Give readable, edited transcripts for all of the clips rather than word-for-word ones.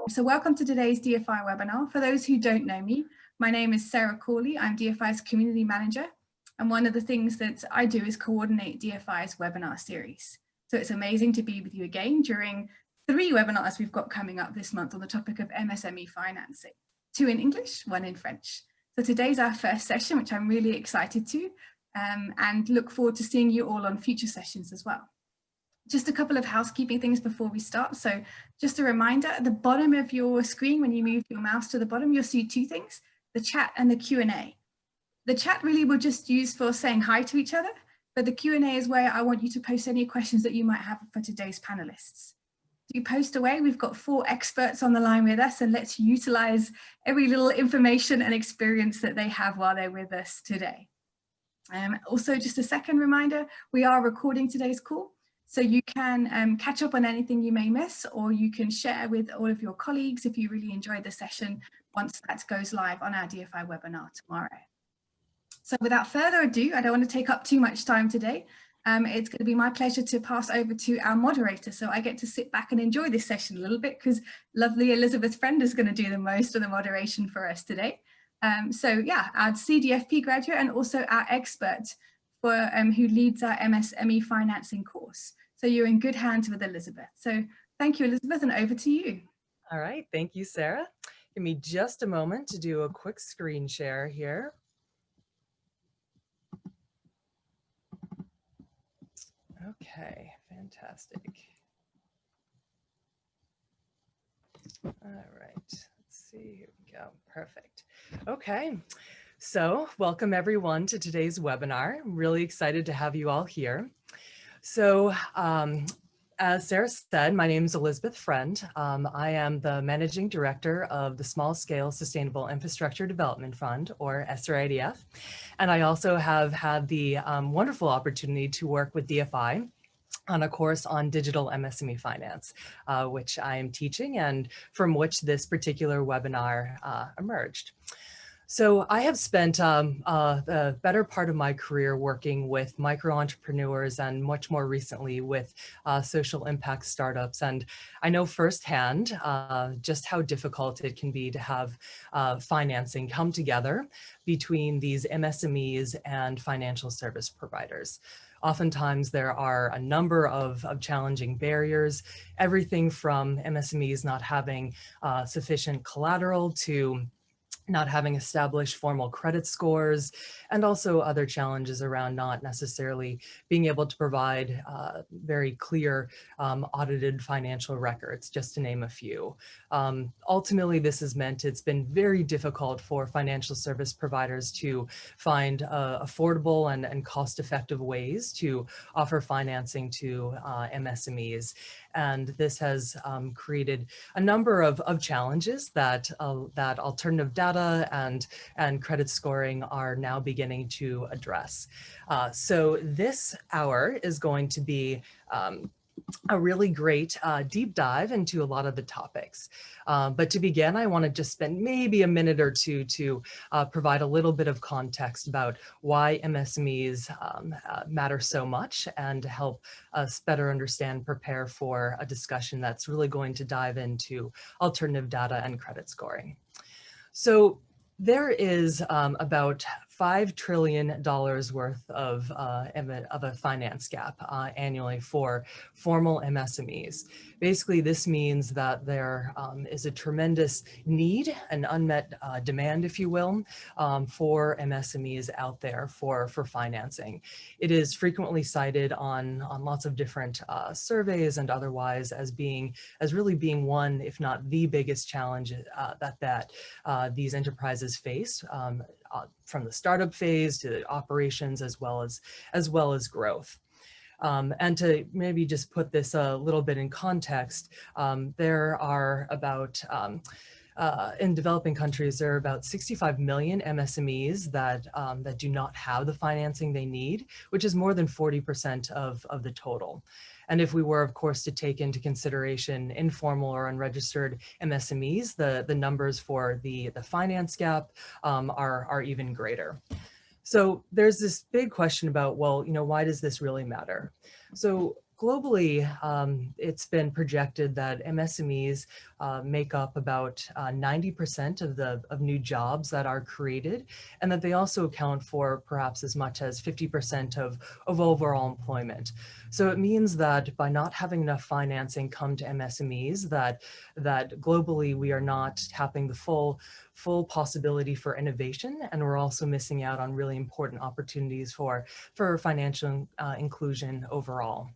So welcome to today's DFI webinar. For those who don't know me, my name is Sarah Corley. I'm DFI's community manager. And one of the things that I do is coordinate DFI's webinar series. So it's amazing to be with you again during 3 webinars we've got coming up this month on the topic of MSME financing, 2 in English, 1 in French. So today's our first session, which I'm really excited to, and look forward to seeing you all on future sessions as well. Just a couple of housekeeping things before we start. So just a reminder, at the bottom of your screen, when you move your mouse to the bottom, you'll see 2 things, the chat and the Q&A. The chat really we'll just use for saying hi to each other, but the Q&A is where I want you to post any questions that you might have for today's panelists. Do post away. We've got 4 experts on the line with us, and let's utilize every little information and experience that they have while they're with us today. Also, just a second reminder, we are recording today's call. So you can catch up on anything you may miss, or you can share with all of your colleagues if you really enjoyed the session once that goes live on our DFI webinar tomorrow. So without further ado, I don't want to take up too much time today. It's going to be my pleasure to pass over to our moderator. So I get to sit back and enjoy this session a little bit because lovely Elizabeth Friend is going to do the most of the moderation for us today. So yeah, our CDFP graduate and also our expert for who leads our MSME financing course. So you're in good hands with Elizabeth. So thank you, Elizabeth, and over to you. All right, thank you, Sarah. Give me just a moment to do a quick screen share here. Okay, fantastic. All right, let's see, here we go, perfect. Okay. So welcome everyone to today's webinar. I'm really excited to have you all here. So as Sarah said, my name is Elizabeth Friend. I am the Managing Director of the Small Scale Sustainable Infrastructure Development Fund, or SRIDF. And I also have had the wonderful opportunity to work with DFI on a course on digital MSME finance, which I am teaching and from which this particular webinar emerged. So I have spent the better part of my career working with micro entrepreneurs and much more recently with social impact startups. And I know firsthand just how difficult it can be to have financing come together between these MSMEs and financial service providers. Oftentimes there are a number of challenging barriers, everything from MSMEs not having sufficient collateral to not having established formal credit scores, and also other challenges around not necessarily being able to provide very clear audited financial records, just to name a few. Ultimately, this has meant it's been very difficult for financial service providers to find affordable and cost-effective ways to offer financing to MSMEs. And this has created a number of challenges that alternative data and credit scoring are now beginning to address. So this hour is going to be a really great deep dive into a lot of the topics. But to begin, I want to just spend maybe a minute or two to provide a little bit of context about why MSMEs matter so much and to help us better understand, prepare for a discussion that's really going to dive into alternative data and credit scoring. So there is about $5 trillion worth of a finance gap annually for formal MSMEs. Basically, this means that there is a tremendous need, an unmet demand, if you will, for MSMEs out there for financing. It is frequently cited on lots of different surveys and otherwise as really being one, if not the biggest challenge that these enterprises face. From the startup phase to operations as well as growth. And to maybe just put this a little bit in context, there are about, in developing countries, there are about 65 million MSMEs that do not have the financing they need, which is more than 40% of the total. And if we were, of course, to take into consideration informal or unregistered MSMEs, the numbers for the finance gap are even greater. So there's this big question about, well, why does this really matter? So globally, it's been projected that MSMEs make up about 90% of new jobs that are created, and that they also account for perhaps as much as 50% of overall employment. So it means that by not having enough financing come to MSMEs, that globally we are not tapping the full possibility for innovation, and we're also missing out on really important opportunities for financial inclusion overall.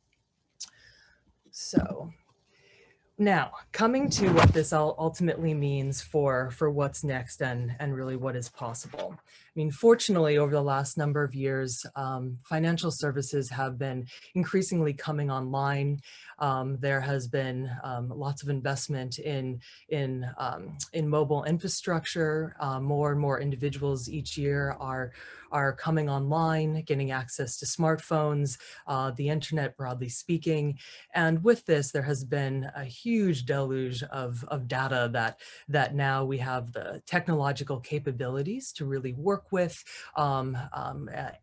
So now, coming to what this ultimately means for what's next and really what is possible. I mean, fortunately, over the last number of years, financial services have been increasingly coming online. There has been lots of investment in mobile infrastructure. More and more individuals each year are coming online, getting access to smartphones, the internet broadly speaking. And with this, there has been a huge deluge of data that now we have the technological capabilities to really work with,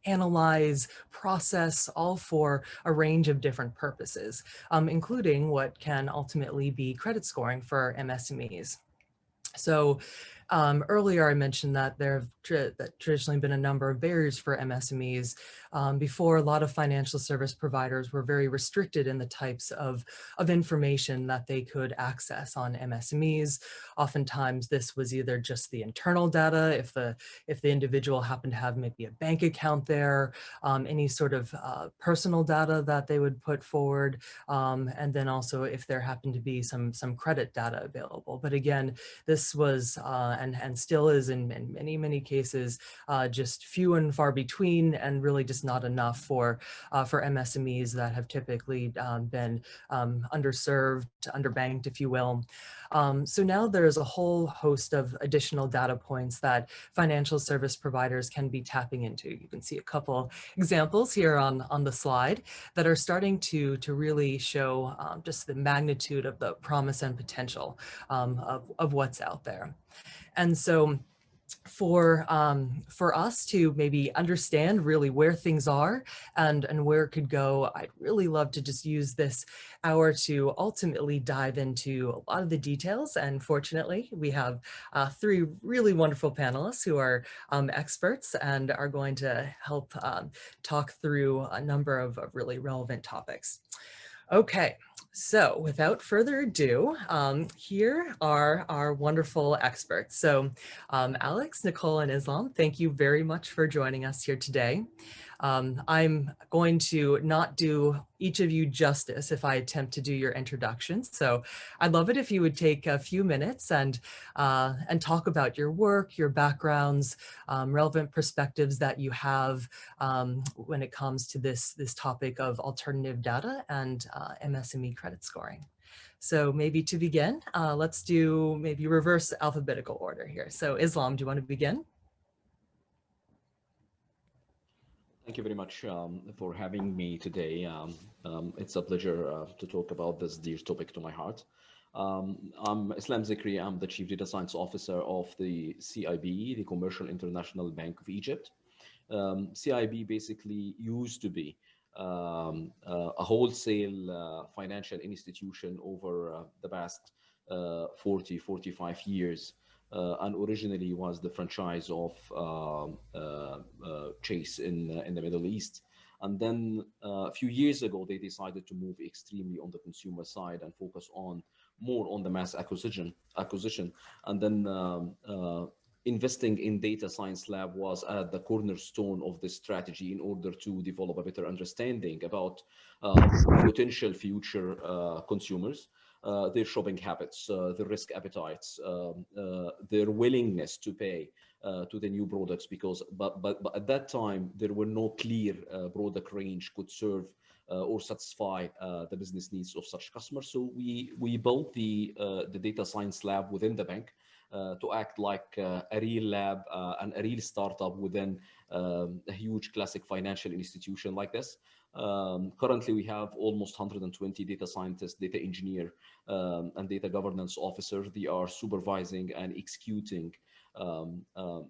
analyze, process, all for a range of different purposes, including what can ultimately be credit scoring for MSMEs. So earlier I mentioned that there have traditionally been a number of barriers for MSMEs. Before, a lot of financial service providers were very restricted in the types of information that they could access on MSMEs. Oftentimes this was either just the internal data, if the individual happened to have maybe a bank account there, any sort of personal data that they would put forward, and then also if there happened to be some credit data available. But again, this was and still is in many cases just few and far between, and really just not enough for MSMEs that have typically been underserved, underbanked, if you will. So now there's a whole host of additional data points that financial service providers can be tapping into. You can see a couple examples here on the slide that are starting to really show just the magnitude of the promise and potential of what's out there. And so for us to maybe understand really where things are and where it could go, I'd really love to just use this hour to ultimately dive into a lot of the details. And fortunately, we have three really wonderful panelists who are experts and are going to help talk through a number of really relevant topics. Okay, so without further ado, here are our wonderful experts. So Alex, Nicole, and Islam, thank you very much for joining us here today. I'm going to not do each of you justice if I attempt to do your introductions. So I'd love it if you would take a few minutes and talk about your work, your backgrounds, relevant perspectives that you have when it comes to this topic of alternative data and MSME credit scoring. So maybe to begin, let's do maybe reverse alphabetical order here. So Islam, do you want to begin? Thank you very much for having me today. It's a pleasure to talk about this dear topic to my heart. I'm Islam Zikri. I'm the Chief Data Science Officer of the CIB, the Commercial International Bank of Egypt. CIB basically used to be a wholesale financial institution over the past 45 years. And originally was the franchise of Chase in the Middle East. And then a few years ago, they decided to move extremely on the consumer side and focus more on the mass acquisition. And then investing in data science lab was at the cornerstone of this strategy in order to develop a better understanding about potential future consumers. Their shopping habits, their risk appetites, their willingness to pay to the new products, because but at that time there were no clear product range could serve or satisfy the business needs of such customers. So we built the data science lab within the bank to act like a real lab and a real startup within a huge classic financial institution like this. Currently, we have almost 120 data scientists, data engineer, and data governance officers. They are supervising and executing an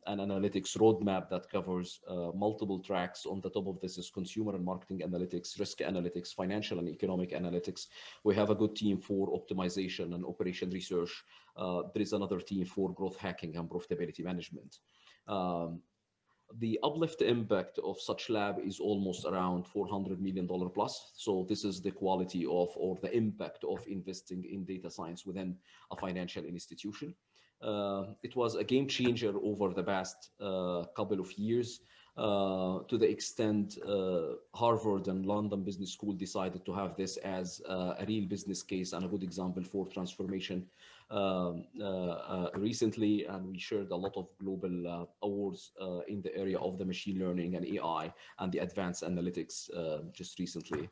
analytics roadmap that covers multiple tracks. On the top of this is consumer and marketing analytics, risk analytics, financial and economic analytics. We have a good team for optimization and operation research. There is another team for growth hacking and profitability management. The uplift impact of such lab is almost around $400 million plus. So this is the quality of, or the impact of investing in data science within a financial institution. It was a game changer over the past couple of years, to the extent Harvard and London Business School decided to have this as a real business case and a good example for transformation recently, and we shared a lot of global awards in the area of the machine learning and AI and the advanced analytics just recently.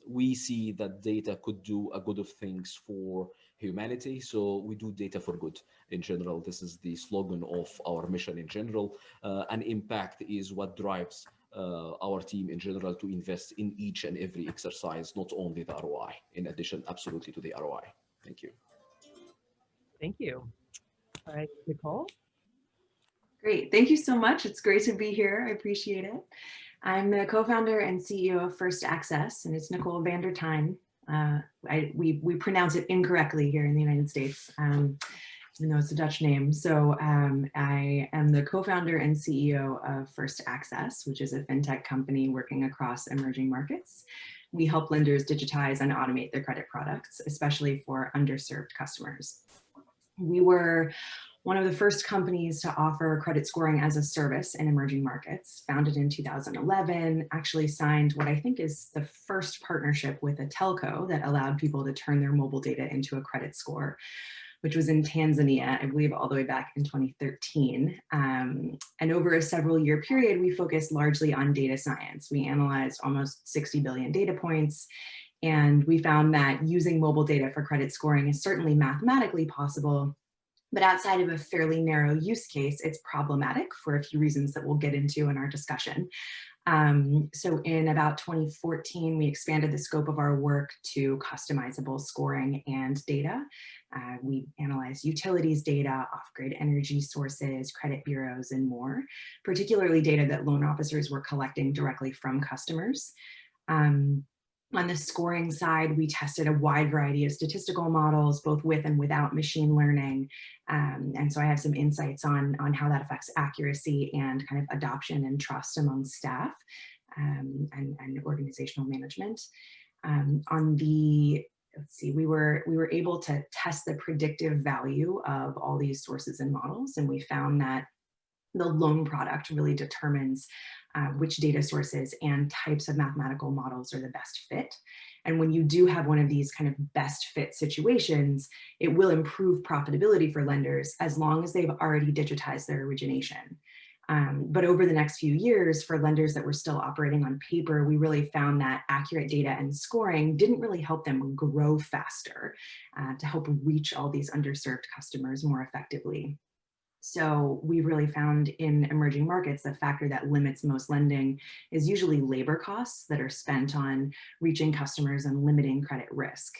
We see that data could do a good of things for humanity, so we do data for good in general. This is the slogan of our mission in general, and impact is what drives our team in general to invest in each and every exercise, not only the ROI, in addition absolutely to the ROI. Thank you. Thank you. All right, Nicole. Great, thank you so much. It's great to be here. I appreciate it. I'm the co-founder and CEO of First Access, and it's Nicole van der Tijn. We pronounce it incorrectly here in the United States, even though it's a Dutch name. So I am the co-founder and CEO of First Access, which is a fintech company working across emerging markets. We help lenders digitize and automate their credit products, especially for underserved customers. We were one of the first companies to offer credit scoring as a service in emerging markets, founded in 2011, actually signed what I think is the first partnership with a telco that allowed people to turn their mobile data into a credit score, which was in Tanzania, I believe all the way back in 2013. And over a several year period, we focused largely on data science. We analyzed almost 60 billion data points. And we found that using mobile data for credit scoring is certainly mathematically possible, but outside of a fairly narrow use case, it's problematic for a few reasons that we'll get into in our discussion. So in about 2014, we expanded the scope of our work to customizable scoring and data. We analyzed utilities data, off-grid energy sources, credit bureaus, and more, particularly data that loan officers were collecting directly from customers. On the scoring side, we tested a wide variety of statistical models, both with and without machine learning. And so I have some insights on how that affects accuracy and kind of adoption and trust among staff and organizational management. Let's see, we were able to test the predictive value of all these sources and models, and we found that the loan product really determines which data sources and types of mathematical models are the best fit. And when you do have one of these kind of best fit situations, it will improve profitability for lenders as long as they've already digitized their origination. But over the next few years, for lenders that were still operating on paper, we really found that accurate data and scoring didn't really help them grow faster to help reach all these underserved customers more effectively. So we really found in emerging markets, the factor that limits most lending is usually labor costs that are spent on reaching customers and limiting credit risk.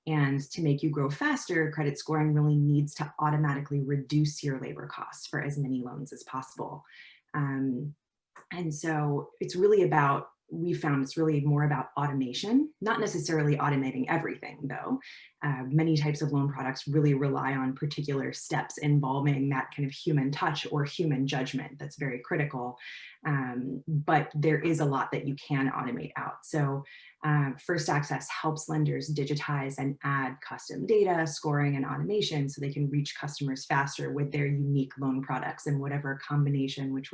And to make you grow faster, credit scoring really needs to automatically reduce your labor costs for as many loans as possible. And so it's really about, we found it's really more about automation, not necessarily automating everything though. Many types of loan products really rely on particular steps involving that kind of human touch or human judgment that's very critical. But there is a lot that you can automate out. So First Access helps lenders digitize and add custom data, scoring, and automation so they can reach customers faster with their unique loan products in whatever combination, with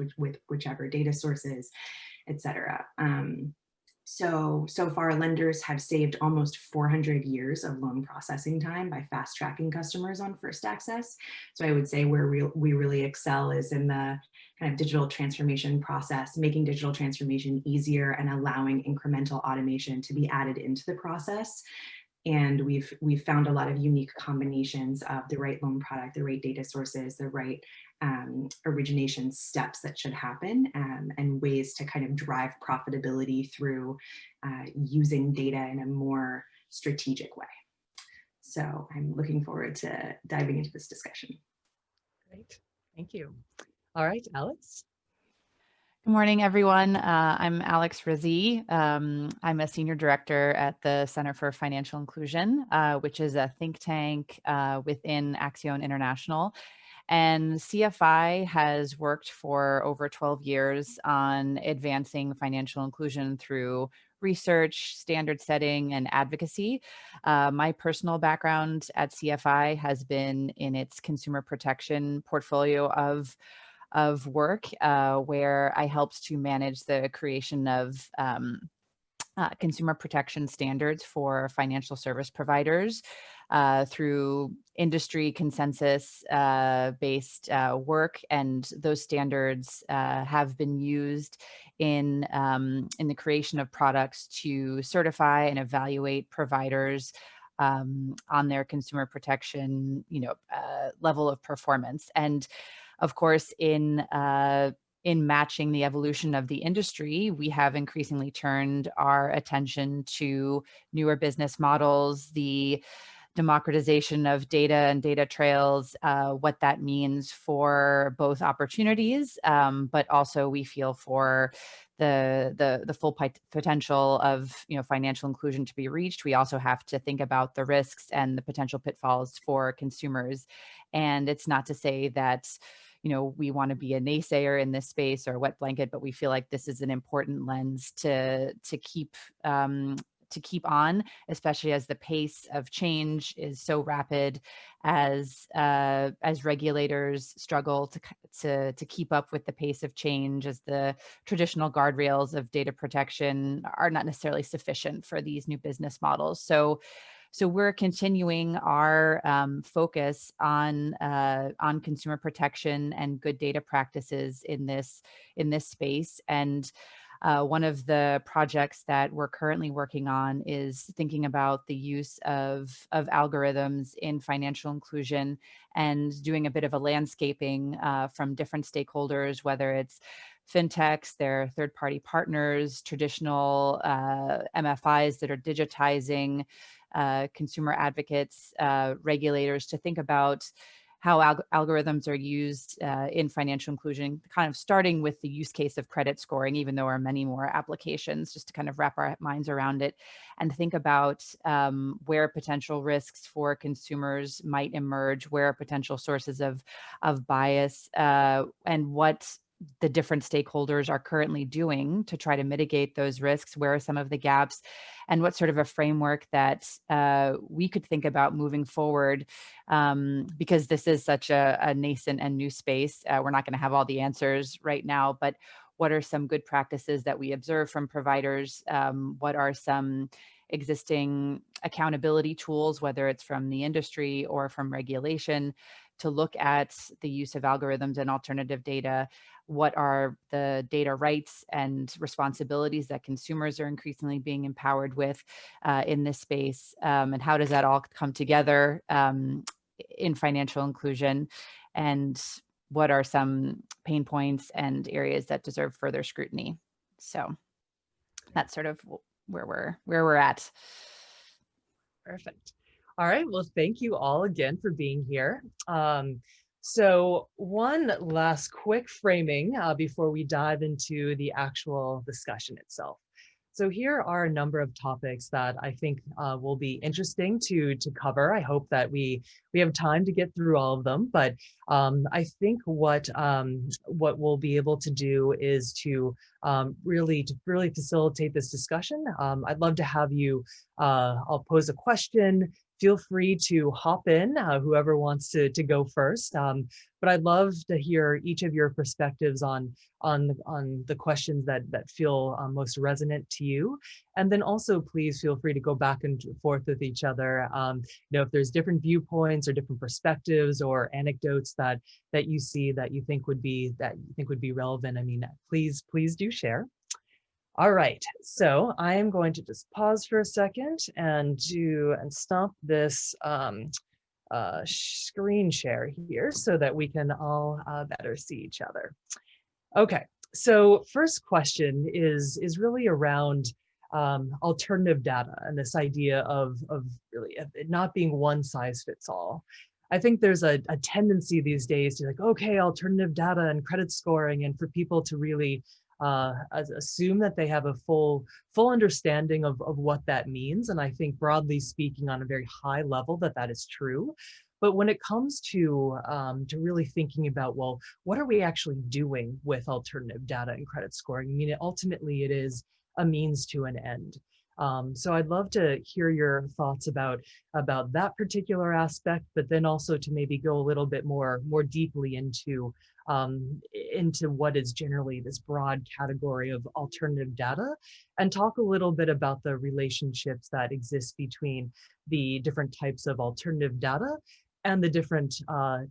whichever data sources, et cetera. So far, lenders have saved almost 400 years of loan processing time by fast tracking customers on First Access. So I would say where we really excel is in the kind of digital transformation process, making digital transformation easier and allowing incremental automation to be added into the process. And we've found a lot of unique combinations of the right loan product, the right data sources, the right origination steps that should happen, and ways to kind of drive profitability through using data in a more strategic way. So I'm looking forward to diving into this discussion. Great. Thank you. All right, Alex. Good morning, everyone. I'm Alex Rizzi. I'm a senior director at the Center for Financial Inclusion, which is a think tank within Axion International. And CFI has worked for over 12 years on advancing financial inclusion through research, standard setting, and advocacy. My personal background at CFI has been in its consumer protection portfolio of work, where I helped to manage the creation of consumer protection standards for financial service providers through industry consensus based work, and those standards have been used in the creation of products to certify and evaluate providers on their consumer protection, level of performance. And of course, in matching the evolution of the industry, we have increasingly turned our attention to newer business models, the democratization of data and data trails, what that means for both opportunities, but also we feel for the full potential of financial inclusion to be reached. We also have to think about the risks and the potential pitfalls for consumers. And it's not to say that we want to be a naysayer in this space or a wet blanket, but we feel like this is an important lens to keep on, especially as the pace of change is so rapid, as regulators struggle to keep up with the pace of change, as the traditional guardrails of data protection are not necessarily sufficient for these new business models. So we're continuing our focus on consumer protection and good data practices in this space. And one of the projects that we're currently working on is thinking about the use of algorithms in financial inclusion and doing a bit of a landscaping from different stakeholders, whether it's fintechs, their third-party partners, traditional MFIs that are digitizing, consumer advocates, regulators, to think about how algorithms are used in financial inclusion, kind of starting with the use case of credit scoring, even though there are many more applications, just to kind of wrap our minds around it and think about where potential risks for consumers might emerge, where potential sources of bias, and what the different stakeholders are currently doing to try to mitigate those risks, where are some of the gaps, and what sort of a framework that we could think about moving forward, because this is such a nascent and new space. We're not going to have all the answers right now, but what are some good practices that we observe from providers? What are some existing accountability tools, whether it's from the industry or from regulation, to look at the use of algorithms and alternative data? What are the data rights and responsibilities that consumers are increasingly being empowered with in this space? And how does that all come together in financial inclusion? And what are some pain points and areas that deserve further scrutiny? So that's sort of where we're at. Perfect. All right. Well, thank you all again for being here. So one last quick framing before we dive into the actual discussion itself. So here are a number of topics that I think will be interesting to cover. I hope that we have time to get through all of them, but I think what we'll be able to do is to really facilitate this discussion. I'd love to have you, I'll pose a question. Feel free to hop in, whoever wants to go first. But I'd love to hear each of your perspectives on the questions that feel most resonant to you. And then also please feel free to go back and forth with each other. If there's different viewpoints or different perspectives or anecdotes that you see that you think would be relevant, I mean, please do share. All right, so I am going to just pause for a second and stop this screen share here so that we can all better see each other. Okay, so first question is really around alternative data and this idea of really it not being one size fits all. I think there's a tendency these days to like, okay, alternative data and credit scoring, and for people to really assume that they have a full understanding of what that means. And I think broadly speaking, on a very high level, that is true. But when it comes to really thinking about, well, what are we actually doing with alternative data and credit scoring? I mean, ultimately, it is a means to an end. So I'd love to hear your thoughts about that particular aspect, but then also to maybe go a little bit more deeply into what is generally this broad category of alternative data, and talk a little bit about the relationships that exist between the different types of alternative data and the different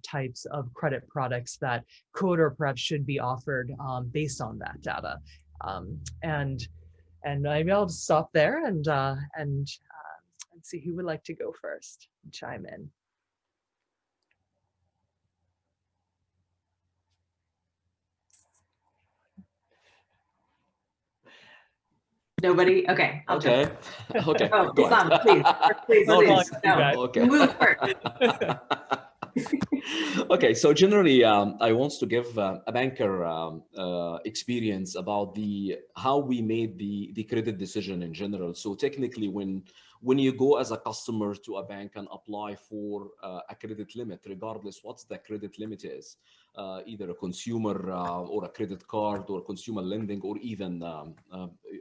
types of credit products that could or perhaps should be offered based on that data. And maybe I'll just stop there and see who would like to go first and chime in. Nobody? Okay. I'll Okay. Okay. Oh, Go ahead. Islam, please. No, please. No. Okay. You move first. Okay, so generally, I want to give a banker experience about how we made the credit decision in general. So technically, when you go as a customer to a bank and apply for a credit limit, regardless what the credit limit is, either a consumer or a credit card or consumer lending, or even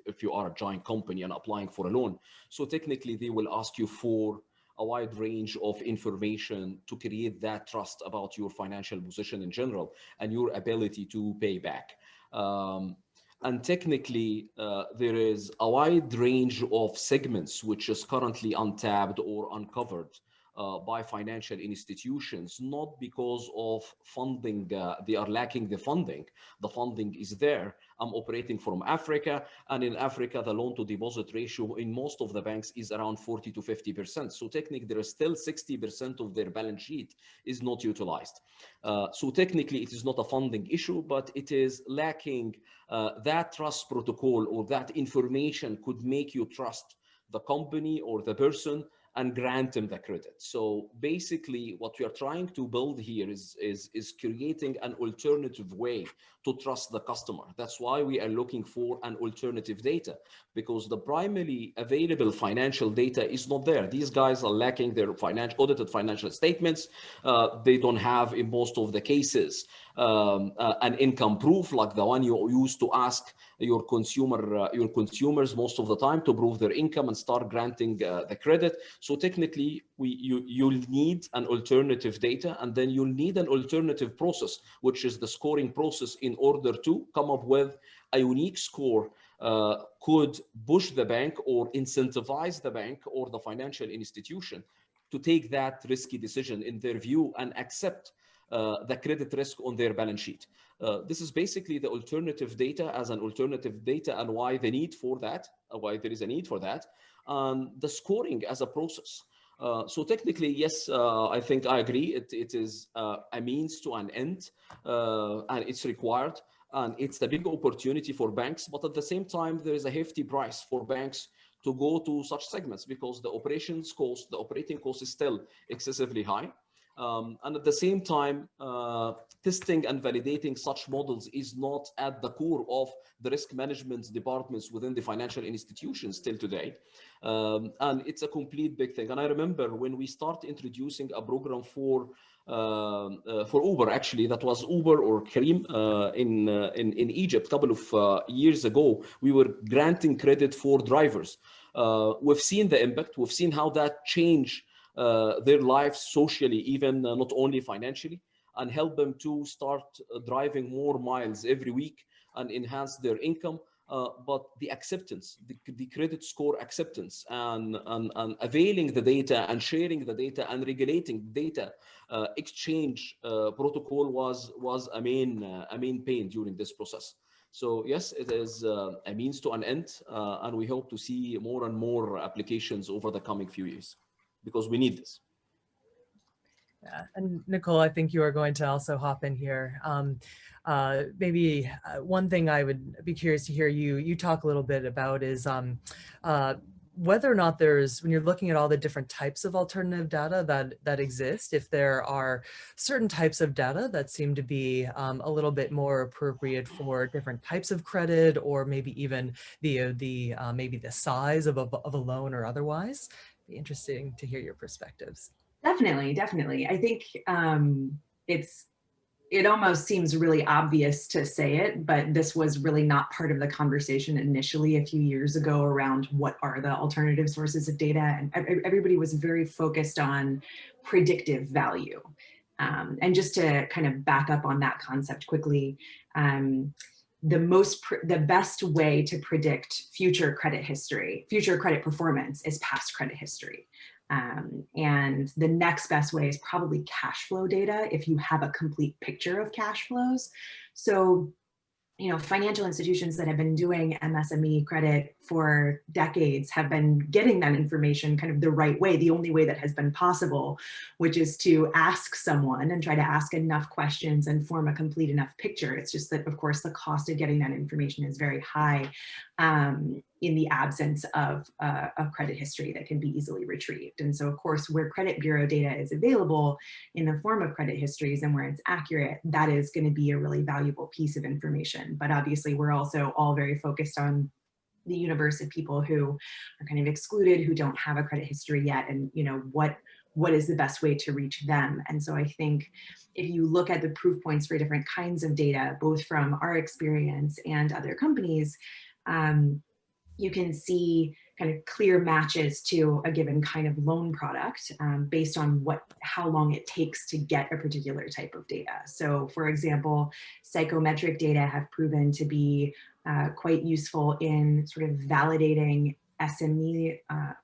if you are a giant company and applying for a loan. So technically, they will ask you for a wide range of information to create that trust about your financial position in general and your ability to pay back. And technically, there is a wide range of segments which is currently untapped or uncovered by financial institutions, not because of funding, they are lacking the funding. The funding is there. I'm operating from Africa, and in Africa, the loan to deposit ratio in most of the banks is around 40 to 50%. So technically, there is still 60% of their balance sheet is not utilized. So technically, it is not a funding issue, but it is lacking that trust protocol, or that information could make you trust the company or the person and grant them the credit. So basically, what we are trying to build here is creating an alternative way to trust the customer. That's why we are looking for an alternative data, because the primarily available financial data is not there. These guys are lacking their audited financial statements. They don't have, in most of the cases, an income proof like the one you used to ask your consumers most of the time to prove their income and start granting the credit. So technically, you'll need an alternative data, and then you'll need an alternative process, which is the scoring process, in order to come up with a unique score could push the bank or incentivize the bank or the financial institution to take that risky decision in their view and accept the credit risk on their balance sheet. This is basically the alternative data as an alternative data, and why the need for that, why there is a need for that, and the scoring as a process. So technically, yes, I think I agree. It is a means to an end, and it's required, and it's a big opportunity for banks. But at the same time, there is a hefty price for banks to go to such segments, because the operating cost is still excessively high. And at the same time, testing and validating such models is not at the core of the risk management departments within the financial institutions till today. And it's a complete big thing. And I remember when we started introducing a program for Uber, actually, that was Uber or Kareem in Egypt a couple of years ago, we were granting credit for drivers. We've seen the impact. We've seen how that changed their lives socially, even not only financially, and help them to start driving more miles every week and enhance their income. But the acceptance, the credit score acceptance, and availing the data and sharing the data and regulating data exchange protocol was a main pain during this process. So yes, it is a means to an end, and we hope to see more and more applications over the coming few years, because we need this. Yeah, and Nicole, I think you are going to also hop in here. Maybe one thing I would be curious to hear you talk a little bit about is whether or not there's, when you're looking at all the different types of alternative data that exist, if there are certain types of data that seem to be a little bit more appropriate for different types of credit, or maybe even maybe the size of a loan or otherwise. Be interesting to hear your perspectives. Definitely, definitely. I think it almost seems really obvious to say it, but this was really not part of the conversation initially a few years ago around what are the alternative sources of data. And everybody was very focused on predictive value. And just to kind of back up on that concept quickly, the best way to predict future credit performance is past credit history. And the next best way is probably cash flow data if you have a complete picture of cash flows. So, you know, financial institutions that have been doing MSME credit for decades have been getting that information kind of the right way, the only way that has been possible, which is to ask someone and try to ask enough questions and form a complete enough picture. It's just that, of course, the cost of getting that information is very high in the absence of credit history that can be easily retrieved. And so, of course, where credit bureau data is available in the form of credit histories and where it's accurate, that is going to be a really valuable piece of information. But obviously, we're also all very focused on the universe of people who are kind of excluded, who don't have a credit history yet, and you know what is the best way to reach them. And so I think if you look at the proof points for different kinds of data, both from our experience and other companies, you can see kind of clear matches to a given kind of loan product based on how long it takes to get a particular type of data. So for example, psychometric data have proven to be quite useful in sort of validating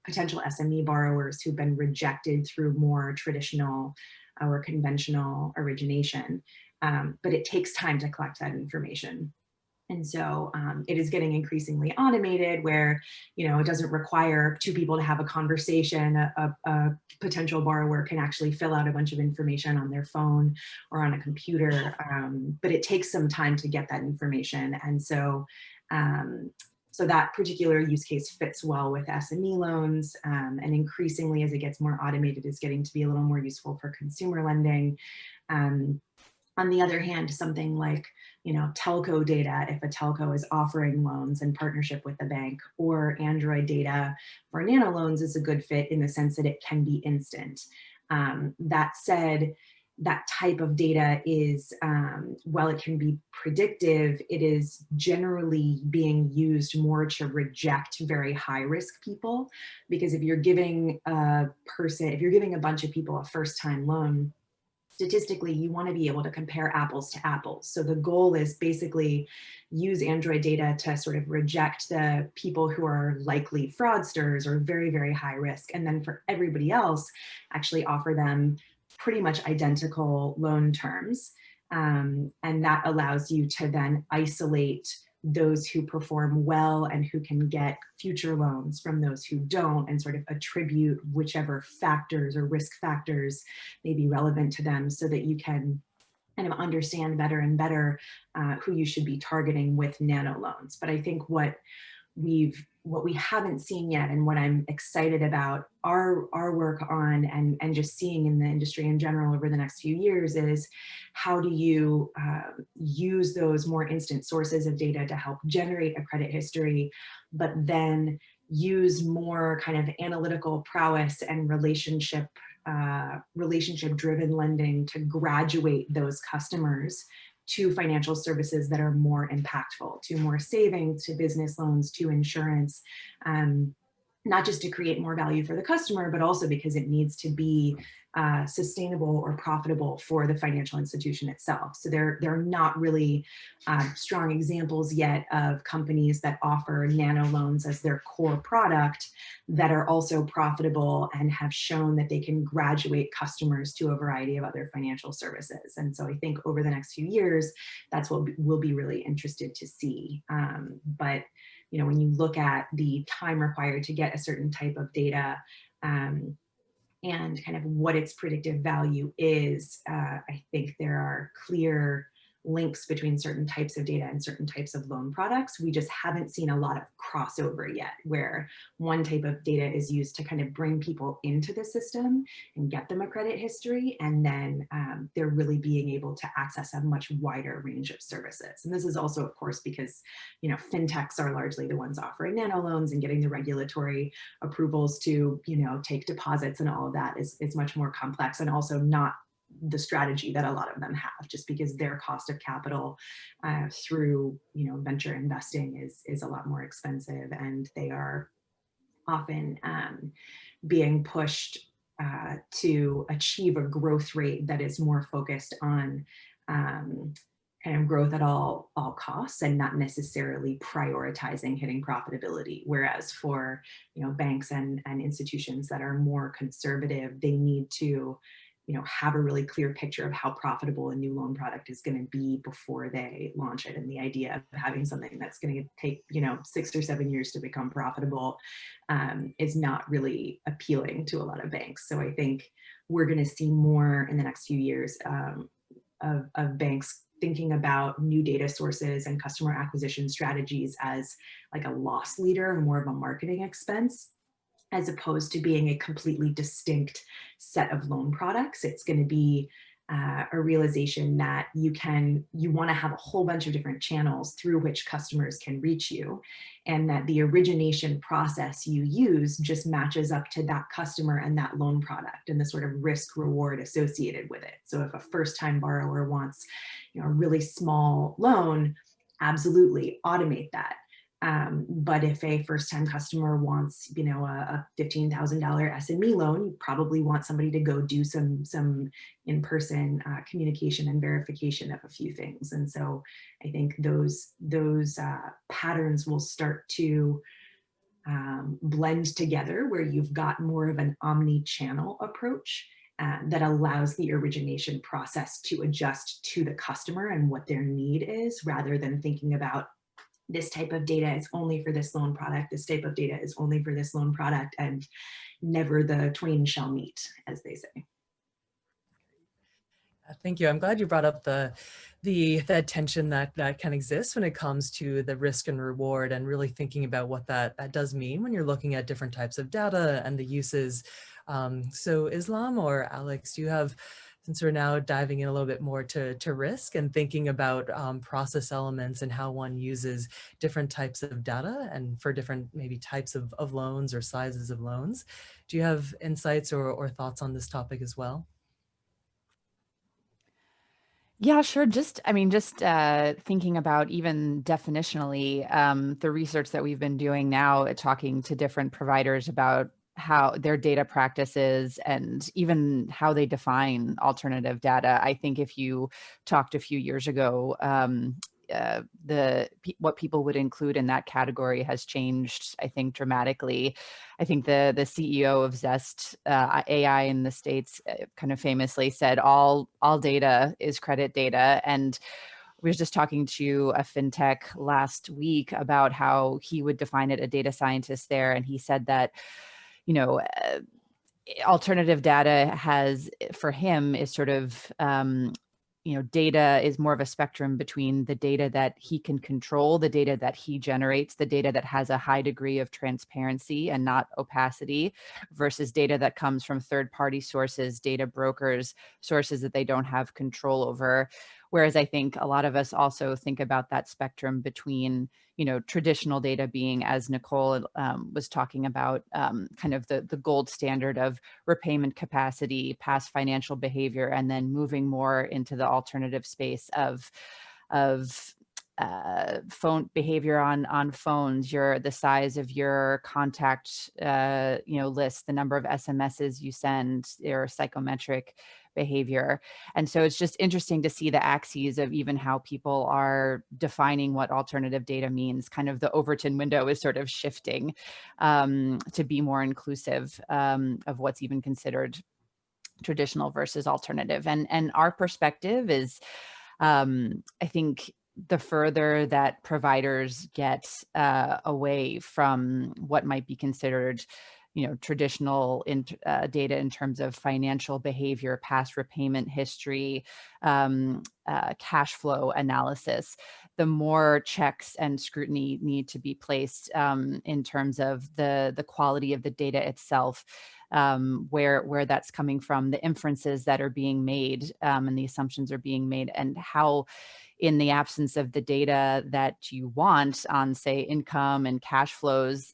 potential SME borrowers who've been rejected through more traditional or conventional origination. But it takes time to collect that information. And so it is getting increasingly automated where, you know, it doesn't require two people to have a conversation. A potential borrower can actually fill out a bunch of information on their phone or on a computer, but it takes some time to get that information. And so, so that particular use case fits well with SME loans, and increasingly as it gets more automated, is getting to be a little more useful for consumer lending. On the other hand, something like, you know, telco data, if a telco is offering loans in partnership with the bank, or Android data for nano loans is a good fit in the sense that it can be instant. That said, that type of data is, while it can be predictive, it is generally being used more to reject very high risk people. Because if you're giving a bunch of people a first time loan, statistically, you want to be able to compare apples to apples. So the goal is basically use Android data to sort of reject the people who are likely fraudsters or very, very high risk. And then for everybody else, actually offer them pretty much identical loan terms. And that allows you to then isolate those who perform well and who can get future loans from those who don't, and sort of attribute whichever factors or risk factors may be relevant to them, so that you can kind of understand better and better who you should be targeting with nano loans. But I think what we haven't seen yet, and what I'm excited about our work on, and just seeing in the industry in general over the next few years, is how do you use those more instant sources of data to help generate a credit history, but then use more kind of analytical prowess and relationship driven lending to graduate those customers to financial services that are more impactful, to more savings, to business loans, to insurance, not just to create more value for the customer, but also because it needs to be sustainable or profitable for the financial institution itself. So there are not really strong examples yet of companies that offer nano loans as their core product that are also profitable and have shown that they can graduate customers to a variety of other financial services. And so I think over the next few years, that's what we'll be really interested to see. But you know, when you look at the time required to get a certain type of data, and kind of what its predictive value is, I think there are clear links between certain types of data and certain types of loan products. We just haven't seen a lot of crossover yet, where one type of data is used to kind of bring people into the system and get them a credit history, and then they're really being able to access a much wider range of services. And this is also, of course, because, you know, fintechs are largely the ones offering nano loans, and getting the regulatory approvals to, you know, take deposits and all of that is much more complex, and also not the strategy that a lot of them have, just because their cost of capital through, you know, venture investing is a lot more expensive, and they are often being pushed to achieve a growth rate that is more focused on kind of growth at all costs, and not necessarily prioritizing hitting profitability. Whereas for, you know, banks and institutions that are more conservative, they need to, you know, have a really clear picture of how profitable a new loan product is going to be before they launch it. And the idea of having something that's going to take, you know, 6 or 7 years to become profitable is not really appealing to a lot of banks. So I think we're going to see more in the next few years of banks thinking about new data sources and customer acquisition strategies as like a loss leader, more of a marketing expense, as opposed to being a completely distinct set of loan products. It's going to be a realization that you want to have a whole bunch of different channels through which customers can reach you, and that the origination process you use just matches up to that customer and that loan product and the sort of risk reward associated with it. So if a first-time borrower wants, you know, a really small loan, absolutely automate that. But if a first-time customer wants, you know, a $15,000 SME loan, you probably want somebody to go do some in-person communication and verification of a few things. And so I think those patterns will start to blend together, where you've got more of an omni-channel approach that allows the origination process to adjust to the customer and what their need is, rather than thinking about this type of data is only for this loan product, this type of data is only for this loan product, and never the twain shall meet, as they say. Thank you. I'm glad you brought up the tension that can exist when it comes to the risk and reward, and really thinking about what that does mean when you're looking at different types of data and the uses. So Islam or Alex, do you have, since we're now diving in a little bit more to risk and thinking about process elements and how one uses different types of data and for different maybe types of loans or sizes of loans, do you have insights or thoughts on this topic as well? Yeah, sure. Just thinking about even definitionally, the research that we've been doing now, talking to different providers about how their data practices and even how they define alternative data. I think if you talked a few years ago, what people would include in that category has changed, I think, dramatically. I think the CEO of Zest AI in the States kind of famously said, all data is credit data. And we were just talking to a fintech last week about how he would define it, a data scientist there. And he said that, you know, alternative data for him is sort of, you know, data is more of a spectrum between the data that he can control, the data that he generates, the data that has a high degree of transparency and not opacity, versus data that comes from third-party sources, data brokers, sources that they don't have control over. Whereas I think a lot of us also think about that spectrum between, you know, traditional data being, as Nicole was talking about, kind of the gold standard of repayment capacity, past financial behavior, and then moving more into the alternative space of phone behavior on phones, the size of your contact list, the number of SMSs you send, your psychometric behavior. And so it's just interesting to see the axes of even how people are defining what alternative data means. Kind of the Overton window is sort of shifting to be more inclusive of what's even considered traditional versus alternative. And our perspective is, I think, the further that providers get away from what might be considered traditional data in terms of financial behavior, past repayment history, cash flow analysis, the more checks and scrutiny need to be placed in terms of the quality of the data itself, where that's coming from, the inferences that are being made and the assumptions are being made, and how, in the absence of the data that you want on, say, income and cash flows,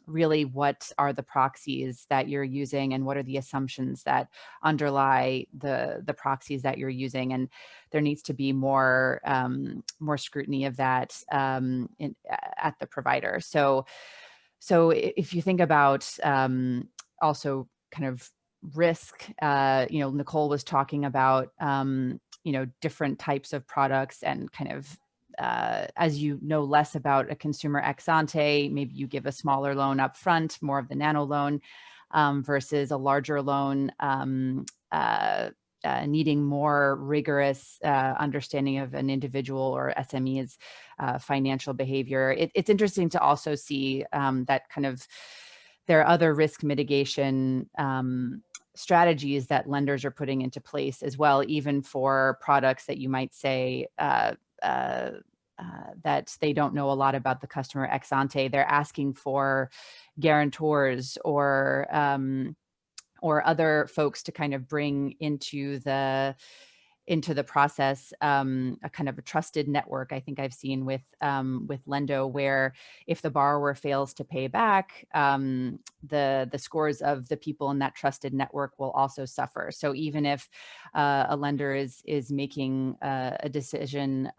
really what are the proxies that you're using, and what are the assumptions that underlie the proxies that you're using? And there needs to be more scrutiny of that at the provider. So if you think about also kind of risk, Nicole was talking about different types of products, and kind of as you know less about a consumer ex ante, maybe you give a smaller loan up front, more of the nano loan, versus a larger loan needing more rigorous understanding of an individual or SME's financial behavior. It's interesting to also see that kind of there are other risk mitigation strategies that lenders are putting into place as well, even for products that you might say that they don't know a lot about the customer ex ante. They're asking for guarantors or other folks to kind of bring into the process a kind of a trusted network. I think I've seen with Lendo, where if the borrower fails to pay back, the scores of the people in that trusted network will also suffer. So even if a lender is making a decision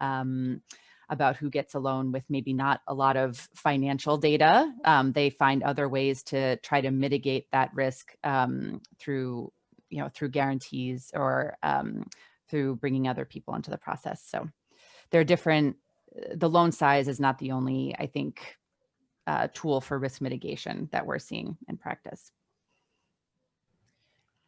about who gets a loan with maybe not a lot of financial data, they find other ways to try to mitigate that risk through guarantees or through bringing other people into the process. So there are different, the loan size is not the only, I think, tool for risk mitigation that we're seeing in practice.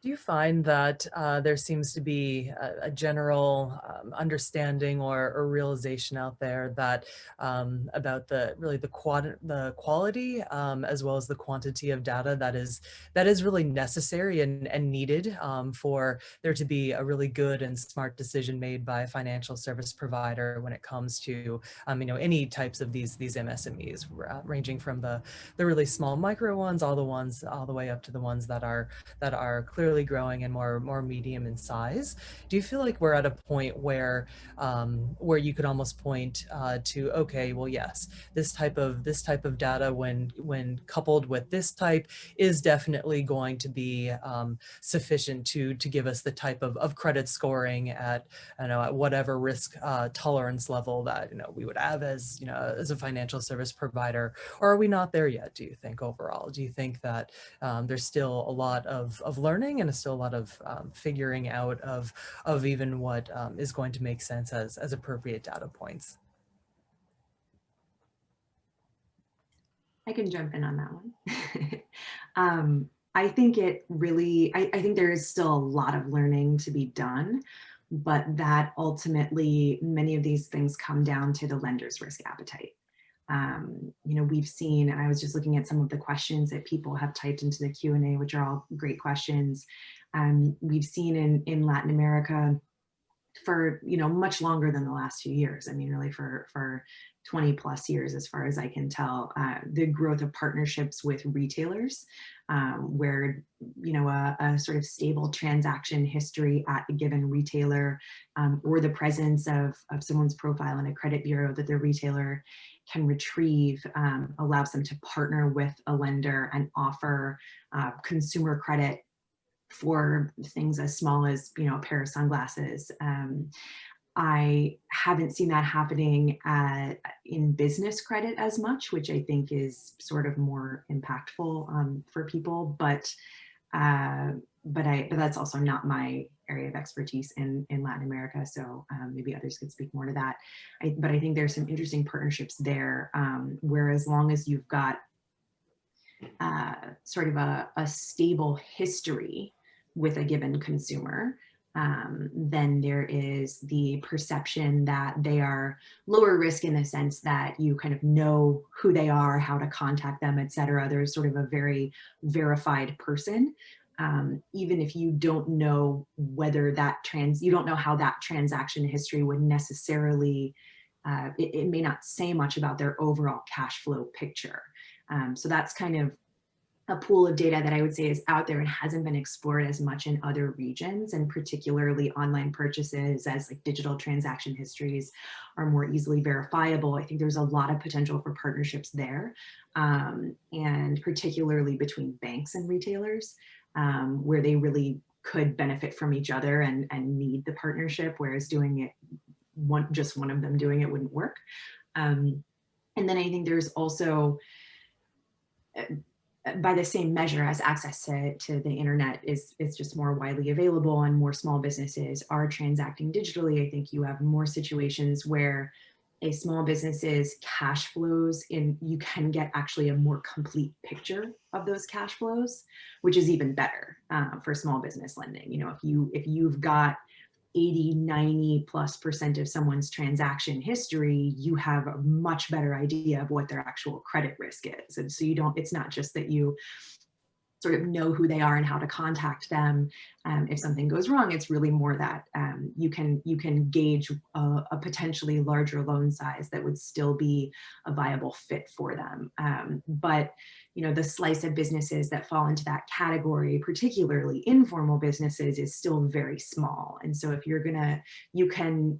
Do you find that there seems to be a general understanding or realization out there that about the quality as well as the quantity of data that is really necessary and needed for there to be a really good and smart decision made by a financial service provider when it comes to any types of these MSMEs, ranging from the really small micro ones all the way up to the ones that are clearly growing and more medium in size. Do you feel like we're at a point where you could almost point to, okay, well, yes, this type of data when coupled with this type is definitely going to be sufficient to give us the type of credit scoring at whatever risk tolerance level that we would have as a financial service provider? Or are we not there yet, do you think, overall? Do you think that there's still a lot of learning and still a lot of figuring out of even what is going to make sense as appropriate data points? I can jump in on that one. I think I think there is still a lot of learning to be done, but that ultimately many of these things come down to the lender's risk appetite. We've seen, and I was just looking at some of the questions that people have typed into the Q&A, which are all great questions. We've seen in Latin America for, much longer than the last few years. I mean, really for 20 plus years, as far as I can tell, the growth of partnerships with retailers, where, a sort of stable transaction history at a given retailer, or the presence of someone's profile in a credit bureau that the retailer can retrieve, allows them to partner with a lender and offer consumer credit for things as small as, a pair of sunglasses. I haven't seen that happening in business credit as much, which I think is sort of more impactful for people. But that's also not my area of expertise in Latin America. So maybe others could speak more to that. But I think there's some interesting partnerships there, where as long as you've got sort of a stable history with a given consumer, Then there is the perception that they are lower risk in the sense that you kind of know who they are, how to contact them, et cetera. There's sort of a very verified person. Even if you don't know whether you don't know how that transaction history would necessarily, it may not say much about their overall cash flow picture. So that's kind of a pool of data that I would say is out there and hasn't been explored as much in other regions, and particularly online purchases, as like digital transaction histories are more easily verifiable. I think there's a lot of potential for partnerships there, and particularly between banks and retailers, where they really could benefit from each other and need the partnership, whereas doing it just one of them doing it wouldn't work. And then I think there's also, by the same measure as access to the internet is just more widely available and more small businesses are transacting digitally, I think you have more situations where a small business's cash flows, you can get actually a more complete picture of those cash flows, which is even better for small business lending. You know, if you've got 80-90+% of someone's transaction history, you have a much better idea of what their actual credit risk is. And so it's not just that you sort of know who they are and how to contact them if something goes wrong. It's really more that you can gauge a potentially larger loan size that would still be a viable fit for them. But you know, the slice of businesses that fall into that category, particularly informal businesses, is still very small. And so if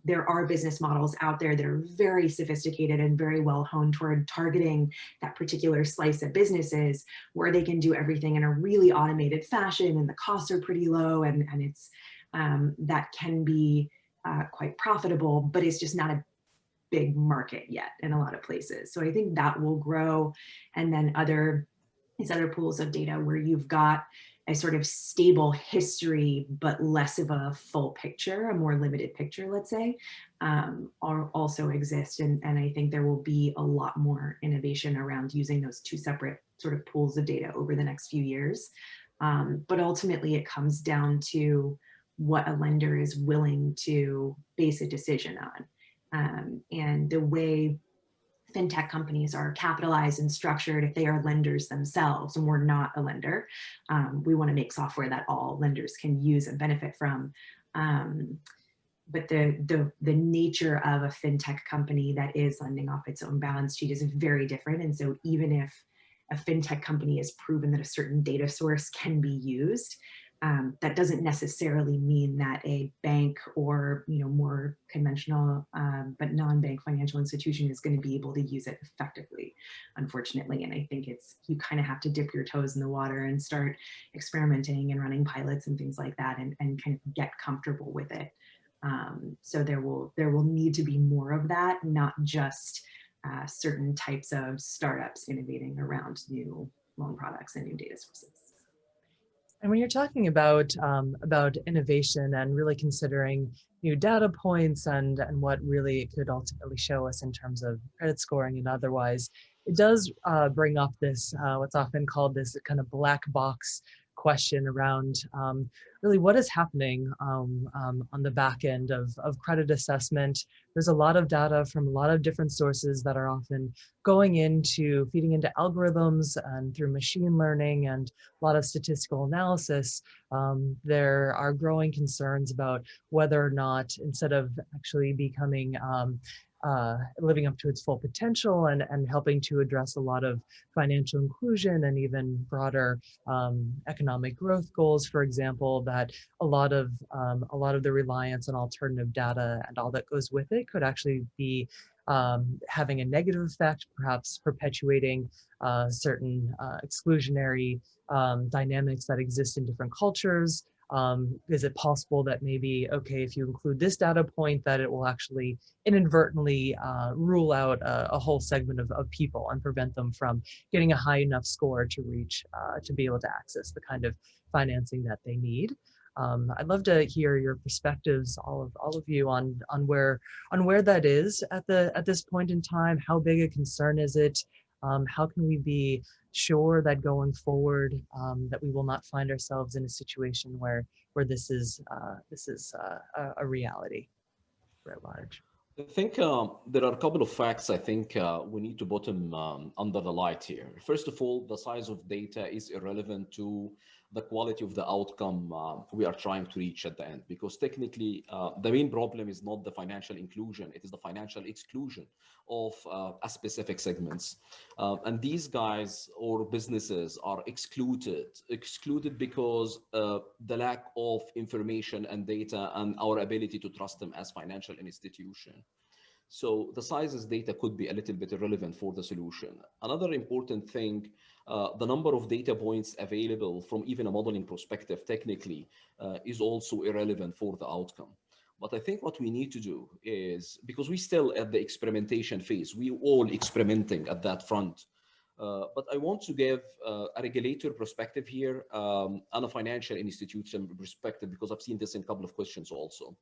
there are business models out there that are very sophisticated and very well honed toward targeting that particular slice of businesses, where they can do everything in a really automated fashion and the costs are pretty low, and it's that can be quite profitable, but it's just not a big market yet in a lot of places. So I think that will grow. And then these other pools of data where you've got a sort of stable history, but less of a full picture, a more limited picture, let's say, also exist. And I think there will be a lot more innovation around using those two separate sort of pools of data over the next few years. But ultimately it comes down to what a lender is willing to base a decision on. And the way fintech companies are capitalized and structured, if they are lenders themselves and we're not a lender, we want to make software that all lenders can use and benefit from. But the nature of a fintech company that is lending off its own balance sheet is very different. And so even if a fintech company has proven that a certain data source can be used, that doesn't necessarily mean that a bank or more conventional but non-bank financial institution is going to be able to use it effectively, unfortunately. And I think you kind of have to dip your toes in the water and start experimenting and running pilots and things like that, and kind of get comfortable with it. So there will need to be more of that, not just certain types of startups innovating around new loan products and new data sources. And when you're talking about innovation and really considering new data points and what really it could ultimately show us in terms of credit scoring and otherwise, it does bring up this what's often called this kind of black box question around really what is happening on the back end of credit assessment. There's a lot of data from a lot of different sources that are often feeding into algorithms and through machine learning and a lot of statistical analysis. There are growing concerns about whether or not, instead of actually becoming living up to its full potential and helping to address a lot of financial inclusion and even broader economic growth goals, for example, that a lot of the reliance on alternative data and all that goes with it could actually be having a negative effect, perhaps perpetuating certain exclusionary dynamics that exist in different cultures. Is it possible that maybe, okay, if you include this data point, that it will actually inadvertently rule out a whole segment of people and prevent them from getting a high enough score to reach, to be able to access the kind of financing that they need? I'd love to hear your perspectives, all of you, on where that is at this point in time. How big a concern is it? How can we be sure that going forward, that we will not find ourselves in a situation where this is a reality at large? I think there are a couple of facts I think we need to put them under the light here. First of all, the size of data is irrelevant to the quality of the outcome we are trying to reach at the end, because technically the main problem is not the financial inclusion, it is the financial exclusion of a specific segments. And these guys or businesses are excluded because the lack of information and data and our ability to trust them as financial institution. So the sizes data could be a little bit irrelevant for the solution. Another important thing, the number of data points available from even a modeling perspective technically is also irrelevant for the outcome. But I think what we need to do is, because we're still at the experimentation phase, we all experimenting at that front. But I want to give a regulator perspective here and a financial institution perspective, because I've seen this in a couple of questions also.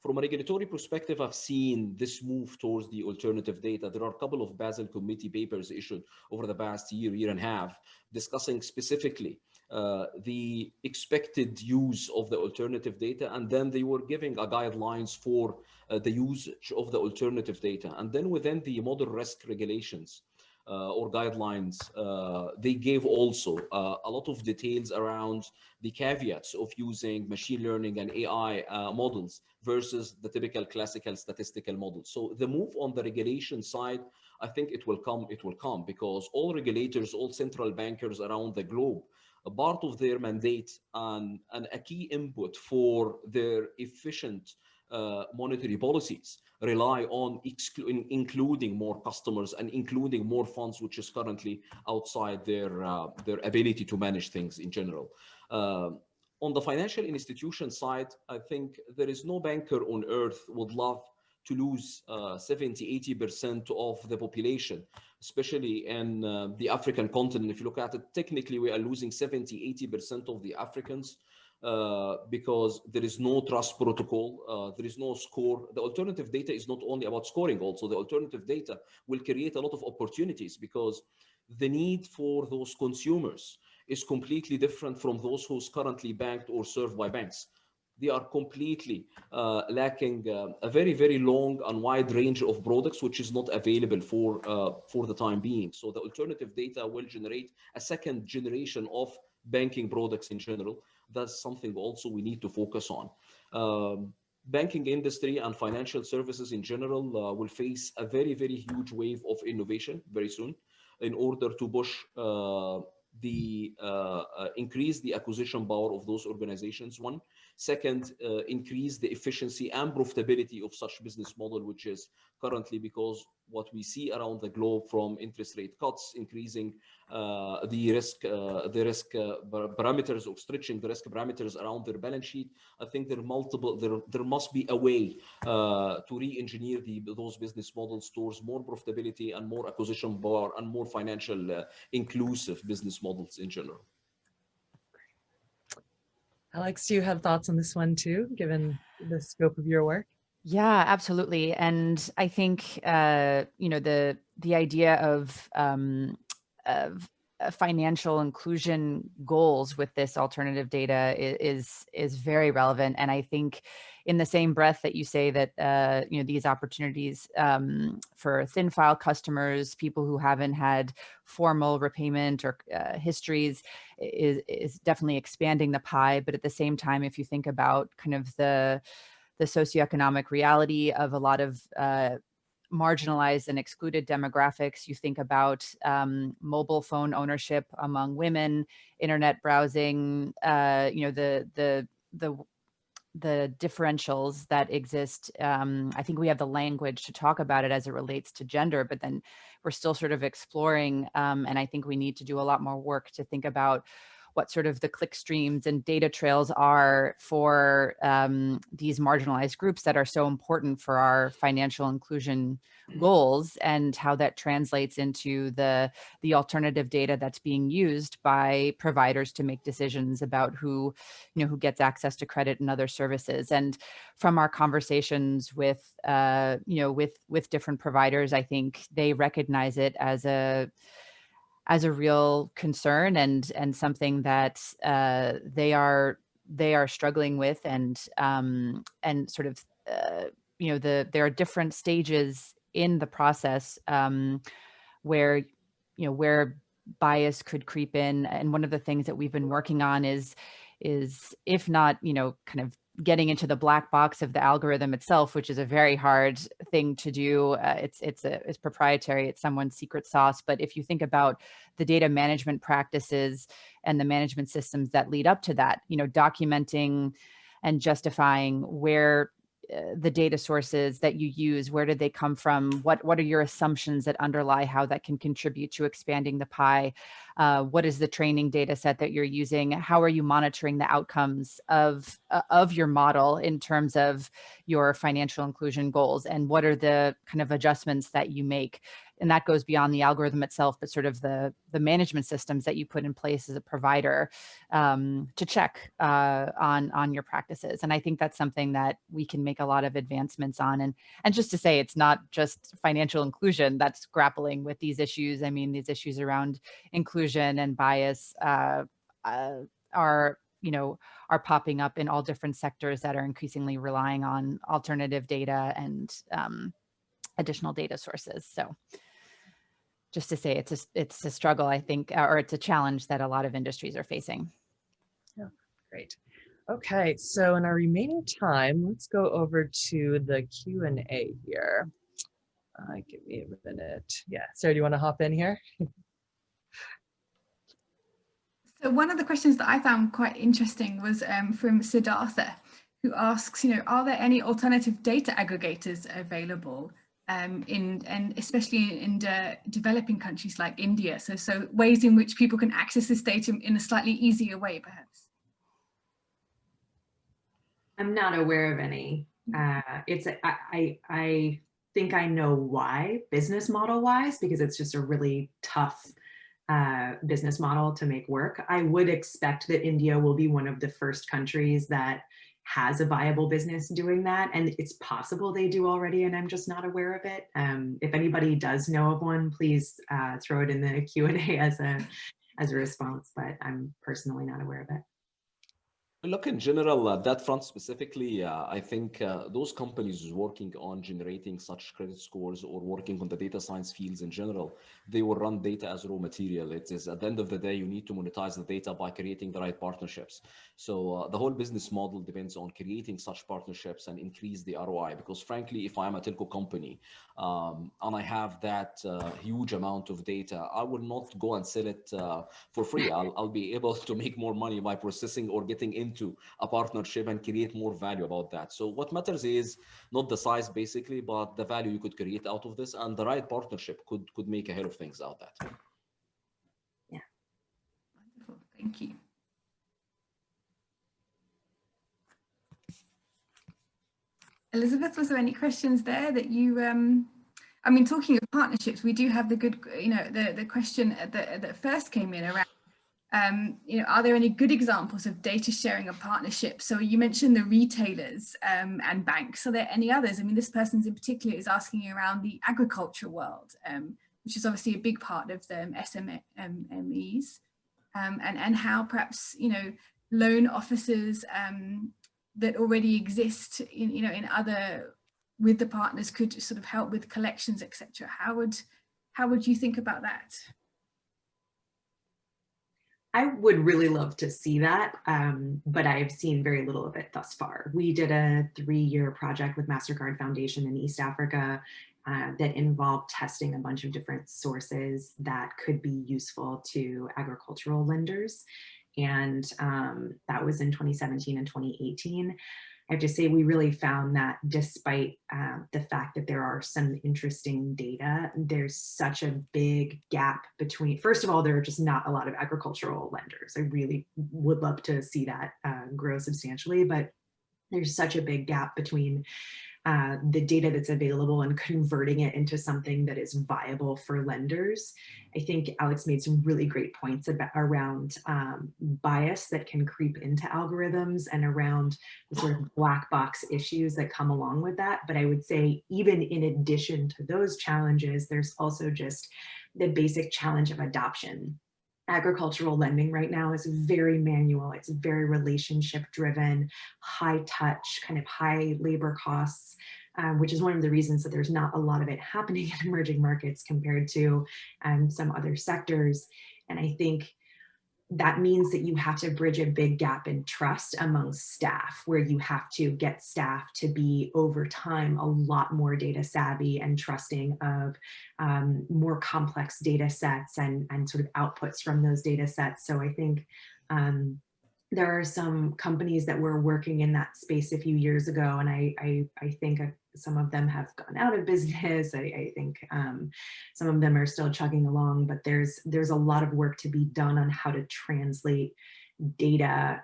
From a regulatory perspective, I've seen this move towards the alternative data. There are a couple of Basel Committee papers issued over the past year and a half, discussing specifically the expected use of the alternative data. And then they were giving a guidelines for the usage of the alternative data. And then within the model risk regulations, or guidelines, they gave also a lot of details around the caveats of using machine learning and AI models versus the typical classical statistical models. So the move on the regulation side, I think it will come because all regulators, all central bankers around the globe, a part of their mandate and a key input for their efficient monetary policies rely on including more customers and including more funds, which is currently outside their ability to manage things in general. On the financial institution side, I think there is no banker on earth would love to lose 70–80% of the population, especially in the African continent. If you look at it, technically we are losing 70–80% of the Africans because there is no trust protocol, there is no score. The alternative data is not only about scoring, also the alternative data will create a lot of opportunities, because the need for those consumers is completely different from those who's currently banked or served by banks. They are completely lacking a very, very long and wide range of products, which is not available for the time being. So the alternative data will generate a second generation of banking products in general. That's something also we need to focus on. Banking industry and financial services in general will face a very, very huge wave of innovation very soon in order to push increase the acquisition power of those organizations. One. Second, increase the efficiency and profitability of such business model, which is currently, because what we see around the globe from interest rate cuts, increasing the risk parameters, or stretching the risk parameters around their balance sheet. I think there must be a way to re-engineer those business models towards more profitability and more acquisition power and more financial inclusive business models in general. Alex, do you have thoughts on this one too, given the scope of your work? Yeah, absolutely. And I think, the idea of financial inclusion goals with this alternative data is very relevant. And I think in the same breath that you say that, these opportunities for thin file customers, people who haven't had formal repayment or histories is definitely expanding the pie. But at the same time, if you think about kind of the socioeconomic reality of a lot of marginalized and excluded demographics, you think about mobile phone ownership among women, internet browsing, the differentials that exist. I think we have the language to talk about it as it relates to gender, but then we're still sort of exploring. And I think we need to do a lot more work to think about what sort of the click streams and data trails are for these marginalized groups that are so important for our financial inclusion goals, and how that translates into the alternative data that's being used by providers to make decisions about who gets access to credit and other services. And from our conversations with different providers, I think they recognize it as as a real concern and something that they are struggling with, and sort of there are different stages in the process where where bias could creep in. And one of the things that we've been working on is if not kind of getting into the black box of the algorithm itself, which is a very hard thing to do. It's proprietary, it's someone's secret sauce. But if you think about the data management practices and the management systems that lead up to that, documenting and justifying where the data sources that you use, where did they come from? What are your assumptions that underlie how that can contribute to expanding the pie? What is the training data set that you're using? How are you monitoring the outcomes of your model in terms of your financial inclusion goals? And what are the kind of adjustments that you make? And that goes beyond the algorithm itself, but sort of the management systems that you put in place as a provider to check on your practices. And I think that's something that we can make a lot of advancements on. And just to say, it's not just financial inclusion that's grappling with these issues. I mean, these issues around inclusion and bias are popping up in all different sectors that are increasingly relying on alternative data and additional data sources. So just to say, it's a struggle, I think, or it's a challenge that a lot of industries are facing. Yeah, great. Okay, so in our remaining time, let's go over to the Q&A here. Give me a minute. Yeah, Sarah, do you want to hop in here? So one of the questions that I found quite interesting was from Siddhartha, who asks, are there any alternative data aggregators available and especially in developing countries like India? So ways in which people can access this data in a slightly easier way, perhaps. I'm not aware of any. I think I know why, business model wise, because it's just a really tough business model to make work. I would expect that India will be one of the first countries that has a viable business doing that. And it's possible they do already, and I'm just not aware of it. If anybody does know of one, please throw it in the Q&A as a response, but I'm personally not aware of it. Look, in general, that front specifically, I think those companies working on generating such credit scores or working on the data science fields in general, they will run data as raw material. It is at the end of the day, you need to monetize the data by creating the right partnerships. So the whole business model depends on creating such partnerships and increase the ROI. Because frankly, if I'm a telco company and I have that huge amount of data, I will not go and sell it for free. I'll be able to make more money by processing or getting into a partnership and create more value about that. So what matters is not the size basically, but the value you could create out of this, and the right partnership could make a hell of things out of that. Yeah. Wonderful. Thank you. Elizabeth, was there any questions there that you I mean, talking of partnerships, we do have the good, the question that first came in around are there any good examples of data sharing and partnerships? So you mentioned the retailers and banks. Are there any others? I mean, this person in particular is asking around the agriculture world, which is obviously a big part of the SMEs, and how perhaps, loan officers that already exist in other, with the partners, could sort of help with collections, etc. How would you think about that? I would really love to see that, but I've seen very little of it thus far. We did a 3-year project with MasterCard Foundation in East Africa that involved testing a bunch of different sources that could be useful to agricultural lenders. And that was in 2017 and 2018. I have to say, we really found that despite the fact that there are some interesting data, there's such a big gap between, first of all, there are just not a lot of agricultural lenders. I really would love to see that grow substantially, but there's such a big gap between the data that's available and converting it into something that is viable for lenders. I think Alex made some really great points around bias that can creep into algorithms and around the sort of black box issues that come along with that. But I would say, even in addition to those challenges, there's also just basic challenge of adoption. Agricultural lending right now is very manual. It's very relationship driven, high touch, kind of high labor costs, which is one of the reasons that there's not a lot of it happening in emerging markets compared to some other sectors. And I think that means that you have to bridge a big gap in trust among staff, where you have to get staff to be over time a lot more data savvy and trusting of more complex data sets and sort of outputs from those data sets. So I think there are some companies that were working in that space a few years ago, and I think some of them have gone out of business. I think some of them are still chugging along, but there's a lot of work to be done on how to translate data,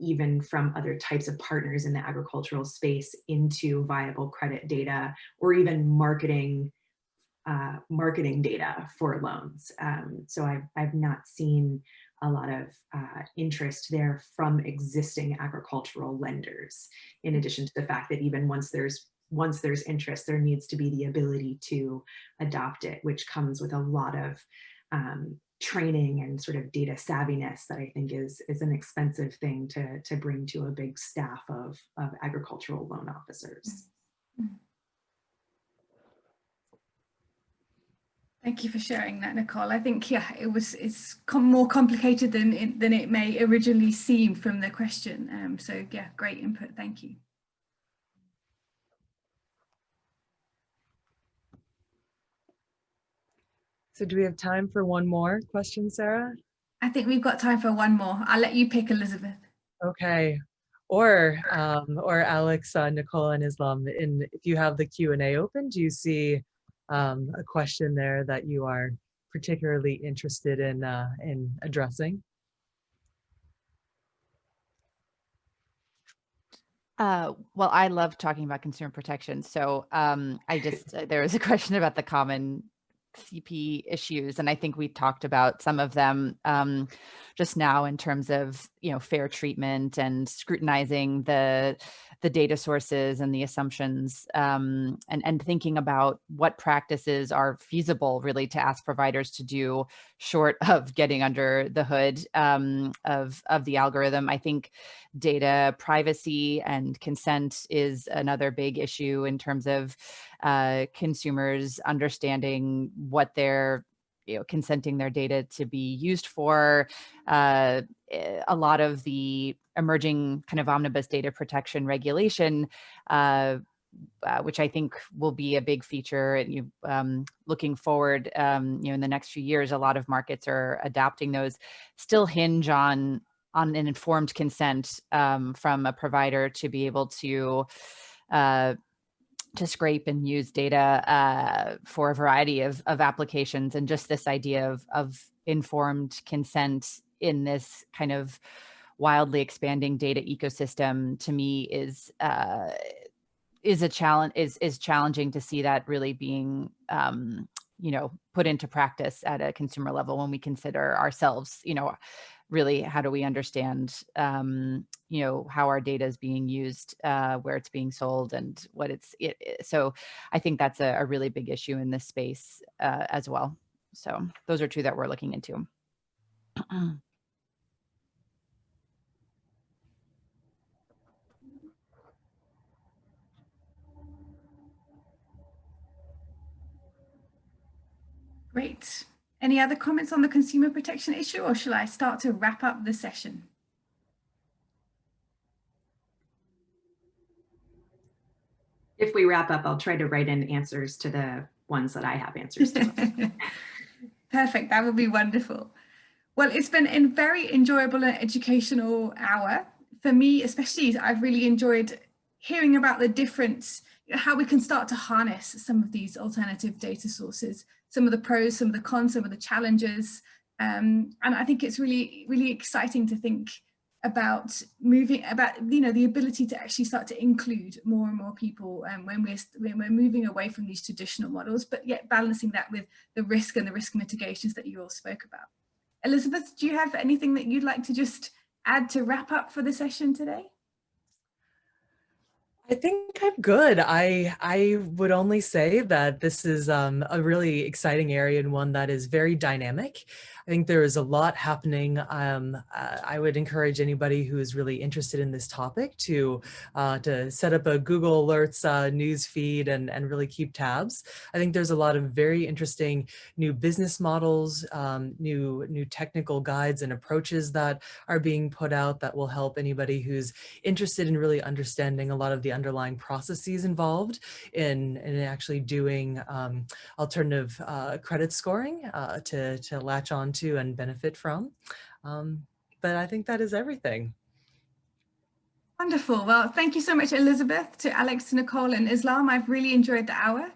even from other types of partners in the agricultural space, into viable credit data, or even marketing data for loans. So I've not seen a lot of interest there from existing agricultural lenders, in addition to the fact that even once there's interest, there needs to be the ability to adopt it, which comes with a lot of training and sort of data savviness that I think is an expensive thing to bring to a big staff of agricultural loan officers. Thank you for sharing that, Nicole. I think, yeah, it's more complicated than it may originally seem from the question. So yeah, great input. Thank you. So do we have time for one more question, Sarah? I think we've got time for one more. I'll let you pick, Elizabeth. Okay. Or Alex, Nicole, and Islam, if you have the Q&A open, do you see a question there that you are particularly interested in addressing? Well, I love talking about consumer protection. So there was a question about the common CP issues, and I think we talked about some of them just now in terms of, fair treatment and scrutinizing the data sources and the assumptions, and thinking about what practices are feasible really to ask providers to do short of getting under the hood of the algorithm. I think data privacy and consent is another big issue in terms of consumers understanding what they're consenting their data to be used for. A lot of the emerging kind of omnibus data protection regulation, which I think will be a big feature. And looking forward, in the next few years, a lot of markets are adopting those. Still hinge on an informed consent from a provider to be able to scrape and use data for a variety of applications. And just this idea of informed consent in this kind of wildly expanding data ecosystem, to me is a challenge, is challenging to see that really being put into practice at a consumer level when we consider ourselves, really, how do we understand, how our data is being used, where it's being sold, and what so I think that's a really big issue in this space as well. So those are two that we're looking into. Great. Any other comments on the consumer protection issue, or shall I start to wrap up the session? If we wrap up, I'll try to write in answers to the ones that I have answers to. Perfect. That would be wonderful. Well, it's been a very enjoyable and educational hour. For me, especially, I've really enjoyed hearing about the difference, how we can start to harness some of these alternative data sources, some of the pros, some of the cons, some of the challenges. And I think it's really, really exciting to think about the ability to actually start to include more and more people when we're moving away from these traditional models, but yet balancing that with the risk and the risk mitigations that you all spoke about. Elizabeth, do you have anything that you'd like to just add to wrap up for the session today? I think I'm good. I would only say that this is a really exciting area and one that is very dynamic. I think there is a lot happening. I would encourage anybody who is really interested in this topic to set up a Google Alerts news feed and really keep tabs. I think there's a lot of very interesting new business models, new technical guides and approaches that are being put out that will help anybody who's interested in really understanding a lot of the underlying processes involved in actually doing alternative credit scoring to latch onto and benefit from. But I think that is everything. Wonderful. Well, thank you so much, Elizabeth, to Alex, to Nicole and Islam. I've really enjoyed the hour.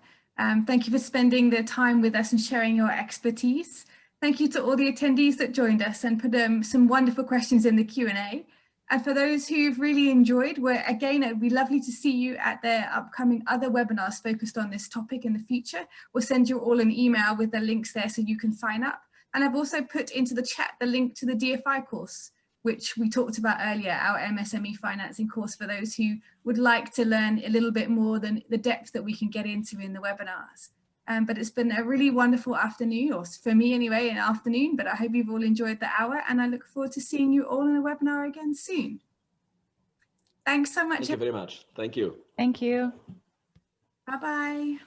Thank you for spending the time with us and sharing your expertise. Thank you to all the attendees that joined us and put some wonderful questions in the Q&A. And for those who've really enjoyed, again, it'd be lovely to see you at the upcoming other webinars focused on this topic in the future. We'll send you all an email with the links there so you can sign up. And I've also put into the chat the link to the DFI course, which we talked about earlier, our MSME financing course for those who would like to learn a little bit more than the depth that we can get into in the webinars. But it's been a really wonderful afternoon, or for me anyway, an afternoon, but I hope you've all enjoyed the hour and I look forward to seeing you all in a webinar again soon. Thanks so much. Thank you very much. Thank you. Thank you. Bye-bye.